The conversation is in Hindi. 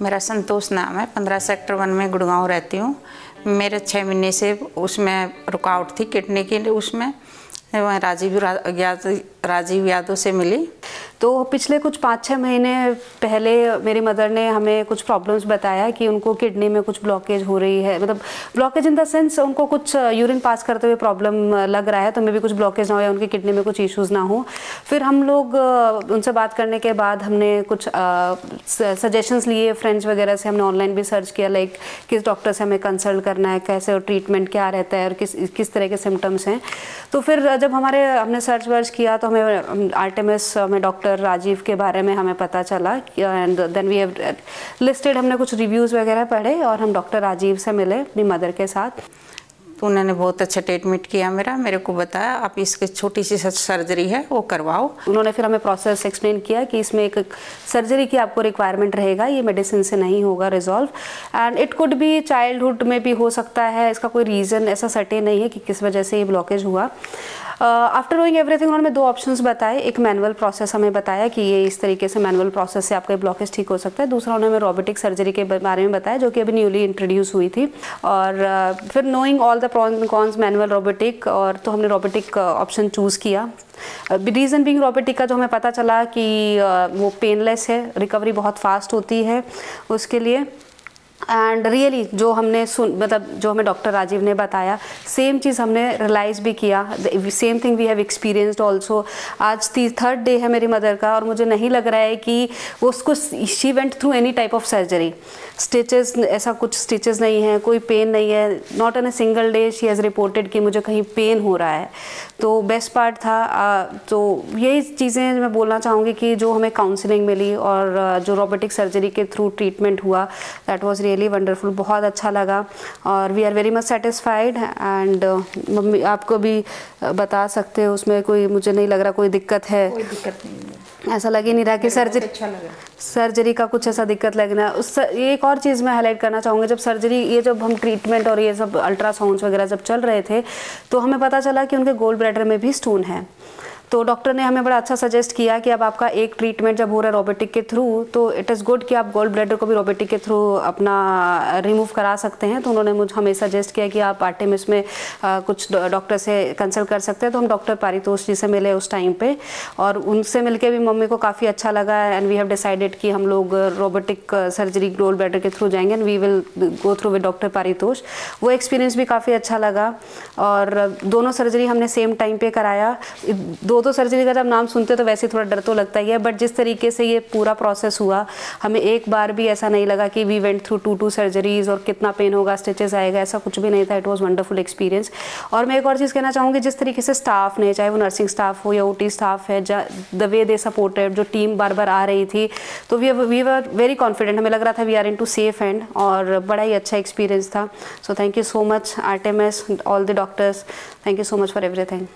मेरा संतोष नाम है, 15 सेक्टर 1 में गुड़गांव रहती हूँ। मेरे 6 महीने से उसमें रुकावट थी किडनी की, उसमें राजीव यादव से मिली। तो पिछले कुछ 5-6 महीने पहले मेरी मदर ने हमें कुछ प्रॉब्लम्स बताया कि उनको किडनी में कुछ ब्लॉकेज हो रही है, मतलब ब्लॉकेज इन द सेंस उनको कुछ यूरिन पास करते हुए प्रॉब्लम लग रहा है, तो मे भी कुछ ब्लॉकेज ना हो या उनकी किडनी में कुछ इश्यूज़ ना हो। फिर हम लोग उनसे बात करने के बाद हमने कुछ सजेशंस लिए फ्रेंड्स वगैरह से, हमने ऑनलाइन भी सर्च किया लाइक किस डॉक्टर से हमें कंसल्ट करना है, कैसे ट्रीटमेंट क्या रहता है और किस तरह के सिम्टम्स हैं। तो फिर जब हमने सर्च वर्च किया तो हमें आर्टेमिस में डॉक्टर राजीव के बारे में हमें पता चला, and then we have listed, हमने कुछ रिव्यूज़ वगैरह पढ़े और हम डॉक्टर राजीव से मिले अपनी मदर के साथ। तो उन्होंने बहुत अच्छा ट्रीटमेंट किया, मेरे को बताया आप इसकी छोटी सी सर्जरी है वो करवाओ। उन्होंने फिर हमें प्रोसेस एक्सप्लेन किया कि इसमें एक सर्जरी की आपको रिक्वायरमेंट रहेगा, ये मेडिसिन से नहीं होगा resolve, and it could be childhood में भी हो सकता है, इसका कोई रीज़न ऐसा सर्टेन नहीं है कि किस वजह से ये ब्लॉकेज हुआ। आफ्टर डूइंग एवरीथिंग उन्होंने 2 ऑप्शंस बताए। एक मैनुअल प्रोसेस हमें बताया कि ये इस तरीके से मैनुअल प्रोसेस से आपका ब्लॉकेज ठीक हो सकता है। दूसरा उन्होंने हमें रोबोटिक सर्जरी के बारे में बताया जो कि अभी न्यूली इंट्रोड्यूस हुई थी। और फिर knowing all the prawns and cons manual robotic, और तो हमने रोबोटिक ऑप्शन चूज़ किया। रीज़न बीइंग रोबोटिक का जो हमें पता चला कि वो पेनलेस है, रिकवरी बहुत फास्ट होती है उसके लिए। एंड रियली जो हमने जो हमें डॉक्टर राजीव ने बताया सेम चीज़ हमने रियलाइज़ भी किया, same thing we have experienced also. आज 3rd डे है मेरी मदर का और मुझे नहीं लग रहा है कि उसको she went through any type of surgery. Stitches, ऐसा कुछ स्टिचेस नहीं है, कोई पेन नहीं है, not in a single day she has reported कि मुझे कहीं पेन हो रहा है। तो बेस्ट पार्ट था, तो यही चीज़ें मैं बोलना चाहूँगी कि जो हमें काउंसलिंग मिली और जो रोबोटिक सर्जरी के थ्रू ट्रीटमेंट हुआ, दैट वाज रियली वंडरफुल, बहुत अच्छा लगा और we are very much satisfied. And mummy आपको भी बता सकते हो उसमें कोई, मुझे नहीं लग रहा कोई दिक्कत है, कोई दिक्कत नहीं है, ऐसा लग ही नहीं रहा कि सर्जरी का कुछ ऐसा दिक्कत लगना। एक और चीज़ मैं हाईलाइट करना चाहूँगी, जब सर्जरी ये जब हम ट्रीटमेंट और ये सब अल्ट्रासाउंड्स वगैरह जब चल रहे थे तो हमें पता चला कि उनके गोल ब्लैडर में भी स्टोन है। तो डॉक्टर ने हमें बड़ा अच्छा सजेस्ट किया कि अब आपका एक ट्रीटमेंट जब हो रहा है रोबोटिक के थ्रू, तो इट इज़ गुड कि आप गोल ब्लैडर को भी रोबोटिक के थ्रू अपना रिमूव करा सकते हैं। तो उन्होंने हमें सजेस्ट किया कि आप आर्टेमिस में कुछ डॉक्टर से कंसल्ट कर सकते हैं। तो हम डॉक्टर पारितोष जी से मिले उस टाइम पे और उनसे मिलके भी मम्मी को काफ़ी अच्छा लगा एंड वी हैव डिसाइडेड कि हम लोग रोबोटिक सर्जरी गोल ब्लैडर के थ्रू जाएंगे and we will go through with doctor Paritosh. वो एक्सपीरियंस भी काफ़ी अच्छा लगा और दोनों सर्जरी हमने सेम टाइम पे कराया। तो सर्जरी का जब नाम सुनते तो वैसे थोड़ा डर तो लगता ही है, बट जिस तरीके से ये पूरा प्रोसेस हुआ हमें एक बार भी ऐसा नहीं लगा कि वी वेंट थ्रू 2 सर्जरीज और कितना पेन होगा, स्टिचेस आएगा, ऐसा कुछ भी नहीं था। It was wonderful experience. और मैं एक और चीज़ कहना चाहूँगी, जिस तरीके से स्टाफ ने, चाहे वो नर्सिंग स्टाफ हो या OT स्टाफ है, द वे दे सपोर्टेड, जो टीम बार बार आ रही थी, तो वी वर वेरी कॉन्फिडेंट, हमें लग रहा था we are in to safe and, और बड़ा ही अच्छा एक्सपीरियंस था। So thank you so much Artemis, all the doctors, thank you so much for everything.